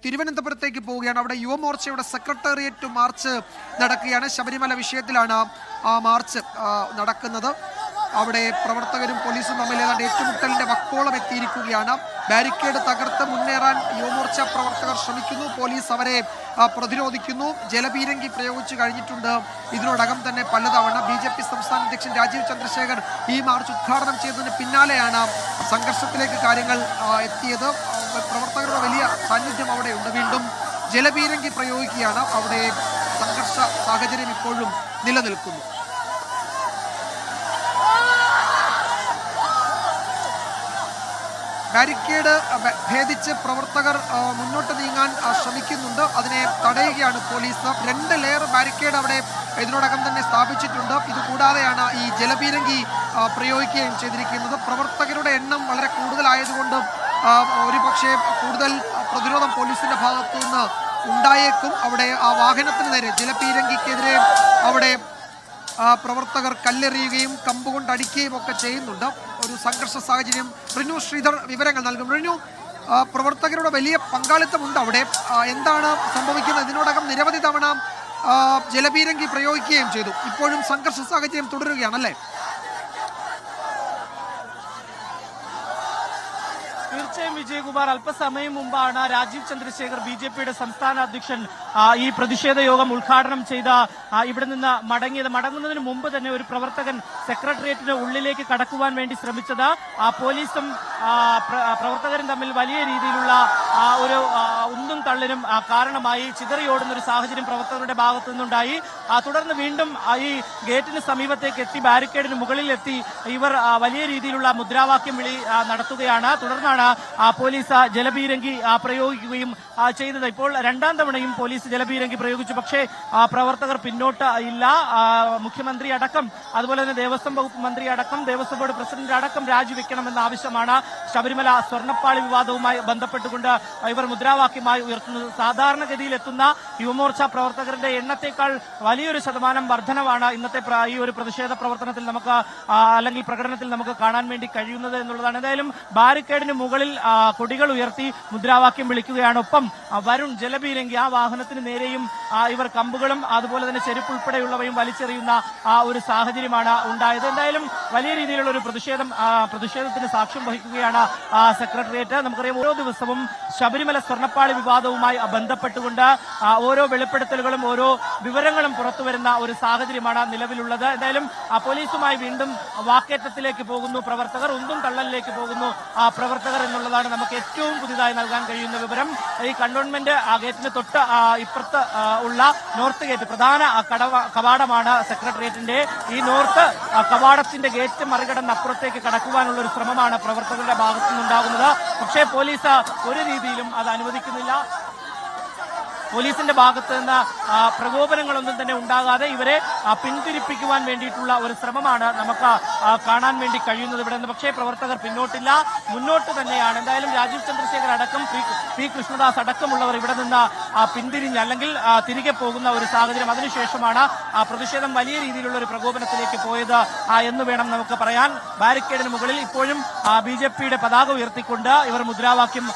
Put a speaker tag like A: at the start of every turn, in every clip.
A: തിരുവനന്തപുരത്തേക്ക് പോവുകയാണ്. അവിടെ യുവമോർച്ചയുടെ സെക്രട്ടേറിയറ്റ് മാർച്ച് നടക്കുകയാണ്. ശബരിമല വിഷയത്തിലാണ് ആ മാർച്ച് നടക്കുന്നത്. അവിടെ പ്രവർത്തകരും പോലീസും തമ്മിൽ ഏതാണ്ട് ഏറ്റുമുട്ടലിന്റെ വക്കോളം എത്തിയിരിക്കുകയാണ്. ബാരിക്കേഡ് തകർത്ത് മുന്നേറാൻ യുവമോർച്ച പ്രവർത്തകർ ശ്രമിക്കുന്നു. പോലീസ് അവരെ പ്രതിരോധിക്കുന്നു. ജലപീരങ്കി പ്രയോഗിച്ചു കഴിഞ്ഞിട്ടുണ്ട് ഇതിനോടകം തന്നെ പലതവണ. BJP സംസ്ഥാന അധ്യക്ഷൻ രാജീവ് ചന്ദ്രശേഖർ ഈ മാർച്ച് ഉദ്ഘാടനം ചെയ്തതിന് പിന്നാലെയാണ് സംഘർഷത്തിലേക്ക് കാര്യങ്ങൾ എത്തിയത്. പ്രവർത്തകരുടെ വലിയ സാന്നിധ്യം അവിടെയുണ്ട്. വീണ്ടും ജലപീരങ്കി പ്രയോഗിക്കുകയാണ്. അവിടെ സംഘർഷ സാഹചര്യം ഇപ്പോഴും നിലനിൽക്കുന്നു. ബാരിക്കേഡ് ഭേദിച്ച് പ്രവർത്തകർ മുന്നോട്ട് നീങ്ങാൻ ശ്രമിക്കുന്നുണ്ട്. അതിനെ തടയുകയാണ് പോലീസ്. 2 ലെയർ ബാരിക്കേഡ് അവിടെ ഇതിനോടകം തന്നെ സ്ഥാപിച്ചിട്ടുണ്ട്. ഇതുകൂടാതെയാണ് ഈ ജലപീരങ്കി പ്രയോഗിക്കുകയും ചെയ്തിരിക്കുന്നത്. പ്രവർത്തകരുടെ എണ്ണം വളരെ കൂടുതലായതുകൊണ്ട് ഒരുപക്ഷെ കൂടുതൽ പ്രതിരോധം പോലീസിന്റെ ഭാഗത്തു നിന്ന് ഉണ്ടായേക്കും. അവിടെ ആ വാഹനത്തിന് നേരെ ജലപീരങ്കിക്കെതിരെ അവിടെ പ്രവർത്തകർ കല്ലെറിയുകയും കമ്പുകൊണ്ട് അടിക്കുകയും ഒക്കെ ചെയ്യുന്നുണ്ട്. ഒരു സംഘർഷ സാഹചര്യം. റിനു ശ്രീധർ വിവരങ്ങൾ നൽകും. റിനു, പ്രവർത്തകരുടെ വലിയ പങ്കാളിത്തമുണ്ട് അവിടെ. എന്താണ് സംഭവിക്കുന്നത്? ഇതിനോടകം നിരവധി തവണ ജലപീരങ്കി പ്രയോഗിക്കുകയും ചെയ്തു. ഇപ്പോഴും സംഘർഷ സാഹചര്യം തുടരുകയാണല്ലേ?
B: തീർച്ചയായും വിജയകുമാർ, അല്പസമയം മുമ്പാണ് രാജീവ് ചന്ദ്രശേഖർ BJPയുടെ സംസ്ഥാന അധ്യക്ഷൻ ഈ പ്രതിഷേധ യോഗം ഉദ്ഘാടനം ചെയ്ത ഇവിടെ നിന്ന് മടങ്ങുന്നതിന് മുമ്പ് തന്നെ ഒരു പ്രവർത്തകൻ സെക്രട്ടേറിയറ്റിന് ഉള്ളിലേക്ക് കടക്കുവാൻ വേണ്ടി ശ്രമിച്ചത് പോലീസും പ്രവർത്തകരും തമ്മിൽ വലിയ രീതിയിലുള്ള ഒരു ഉന്തും തള്ളിനും കാരണമായി ചിതറിയോടുന്ന ഒരു സാഹചര്യം പ്രവർത്തകരുടെ ഭാഗത്തു നിന്നുണ്ടായി. തുടർന്ന് വീണ്ടും ഈ ഗേറ്റിന് സമീപത്തേക്ക് എത്തി ബാരിക്കേഡിന് മുകളിൽ എത്തി ഇവർ വലിയ രീതിയിലുള്ള മുദ്രാവാക്യം വിളി നടത്തുകയാണ്. തുടർന്നാണ് പോലീസ് ജലപീരങ്കി പ്രയോഗിക്കുകയും ചെയ്തത്. ഇപ്പോൾ 2ാം തവണയും പോലീസ് ജലപീരങ്കി പ്രയോഗിച്ചു. പക്ഷേ പ്രവർത്തകർ പിന്നോട്ട് ഇല്ല. മുഖ്യമന്ത്രി അടക്കം, അതുപോലെ തന്നെ ദേവസ്വം വകുപ്പ് മന്ത്രി അടക്കം, ദേവസ്വം ബോർഡ് പ്രസിഡന്റ് അടക്കം രാജിവെക്കണമെന്ന ആവശ്യമാണ് ശബരിമല സ്വർണ്ണപ്പാളി വിവാദവുമായി ബന്ധപ്പെട്ടുകൊണ്ട് ഇവർ മുദ്രാവാക്യമായി ഉയർത്തുന്നത്. സാധാരണഗതിയിൽ എത്തുന്ന യുവമോർച്ച പ്രവർത്തകരുടെ എണ്ണത്തെക്കാൾ വലിയൊരു ശതമാനം വർധനവാണ് ഇന്നത്തെ ഈ ഒരു പ്രതിഷേധ പ്രവർത്തനത്തിൽ നമുക്ക് അല്ലെങ്കിൽ പ്രകടനത്തിൽ നമുക്ക് കാണാൻ വേണ്ടി കഴിയുന്നത് എന്നുള്ളതാണ്. എന്തായാലും ബാരിക്കേഡിന് മുകളിൽ കൊടികൾ ഉയർത്തി മുദ്രാവാക്യം വിളിക്കുകയാണ്. ഒപ്പം വരുൺ ജലപീരങ്കി ആ വാഹനത്തിന് നേരെയും ഇവർ കമ്പുകളും അതുപോലെ തന്നെ ചെരുപ്പ് ഉൾപ്പെടെയുള്ളവയും വലിച്ചെറിയുന്ന ഒരു സാഹചര്യമാണ് ഉണ്ടായത്. എന്തായാലും വലിയ രീതിയിലുള്ള ഒരു പ്രതിഷേധത്തിന് സാക്ഷ്യം വഹിക്കുകയാണ് സെക്രട്ടേറിയറ്റ്. നമുക്കറിയാം, ഓരോ ദിവസവും ശബരിമല സ്വർണ്ണപ്പാളി വിവാദവുമായി ബന്ധപ്പെട്ടുകൊണ്ട് ഓരോ വെളിപ്പെടുത്തലുകളും ഓരോ വിവരങ്ങളും പുറത്തുവരുന്ന ഒരു സാഹചര്യമാണ് നിലവിലുള്ളത്. എന്തായാലും പോലീസുമായി വീണ്ടും വാക്കേറ്റത്തിലേക്ക് പോകുന്നു പ്രവർത്തകർ, ഉന്തും തള്ളലിലേക്ക് പോകുന്നു പ്രവർത്തകർ എന്നുള്ളതാണ് നമുക്ക് ഏറ്റവും പുതിയതായി നൽകാൻ കഴിയുന്ന വിവരം. ഈ കണ്ടോൺമെന്റ് ഗേറ്റിന് തൊട്ട് ഇപ്പുറത്ത് ഉള്ള നോർത്ത് ഗേറ്റ്, പ്രധാന കവാടമാണ് സെക്രട്ടേറിയറ്റിന്റെ. ഈ നോർത്ത് കവാടത്തിന്റെ ഗേറ്റ് മറികടന്ന് അപ്പുറത്തേക്ക് കടക്കുവാനുള്ള ഒരു ശ്രമമാണ് പ്രവർത്തകരുടെ ഭാഗത്തു നിന്നുണ്ടാകുന്നത്. പക്ഷേ പോലീസ് ഒരു രീതിയിലും അത് അനുവദിക്കുന്നില്ല. പോലീസിന്റെ ഭാഗത്ത് നിന്ന് പ്രകോപനങ്ങളൊന്നും തന്നെ ഉണ്ടാകാതെ ഇവരെ പിന്തിരിപ്പിക്കുവാൻ വേണ്ടിയിട്ടുള്ള ഒരു ശ്രമമാണ് നമുക്ക് കാണാൻ വേണ്ടി കഴിയുന്നത് ഇവിടെ നിന്ന്. പക്ഷേ പ്രവർത്തകർ പിന്നോട്ടില്ല, മുന്നോട്ട് തന്നെയാണ്. എന്തായാലും രാജീവ് ചന്ദ്രശേഖർ അടക്കം പി കൃഷ്ണദാസ് അടക്കമുള്ളവർ ഇവിടെ നിന്ന് പിന്തിരിഞ്ഞ് അല്ലെങ്കിൽ തിരികെ പോകുന്ന ഒരു സാഹചര്യം. അതിനുശേഷമാണ് പ്രതിഷേധം വലിയ രീതിയിലുള്ള ഒരു പ്രകോപനത്തിലേക്ക് പോയത് എന്ന് വേണം നമുക്ക് പറയാൻ. ബാരിക്കേഡിന് മുകളിൽ ഇപ്പോഴും BJPയുടെ പതാക ഉയർത്തിക്കൊണ്ട് ഇവർ മുദ്രാവാക്യം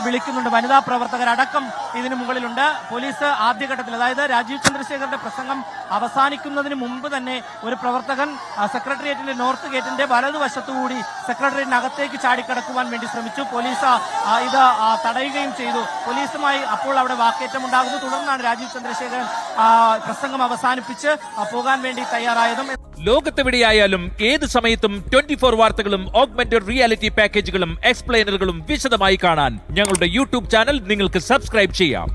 B: വിളിക്കുന്നുണ്ട്. വനിതാ പ്രവർത്തകരടക്കം ഇതിനു മുകളിലുണ്ട്. പോലീസ് ആദ്യഘട്ടത്തിൽ, അതായത് രാജീവ് ചന്ദ്രശേഖറിന്റെ പ്രസംഗം അവസാനിക്കുന്നതിന് മുമ്പ് തന്നെ ഒരു പ്രവർത്തകൻ സെക്രട്ടേറിയറ്റിന്റെ നോർത്ത് ഗേറ്റിന്റെ വലതുവശത്തുകൂടി സെക്രട്ടേറിയറ്റിനകത്തേക്ക് ചാടിക്കടക്കുവാൻ വേണ്ടി ശ്രമിച്ചു. പോലീസ് ഇത് തടയുകയും ചെയ്തു. പോലീസുമായി അപ്പോൾ അവിടെ വാക്കേറ്റമുണ്ടാകുന്നു. തുടർന്നാണ് രാജീവ് ചന്ദ്രശേഖരൻ പ്രസംഗം അവസാനിപ്പിച്ച് പോകാൻ വേണ്ടി തയ്യാറായതും.
C: ലോകത്തെവിടെയായാലും ഏത് സമയത്തും 24 വാർത്തകളും ഓഗ്മെന്റഡ് റിയാലിറ്റി പാക്കേജുകളും എക്സ്പ്ലെയിനറുകളും വിശദമായി കാണാൻ ഞങ്ങളുടെ YouTube ചാനൽ നിങ്ങൾക്ക് സബ്സ്ക്രൈബ് ചെയ്യാം.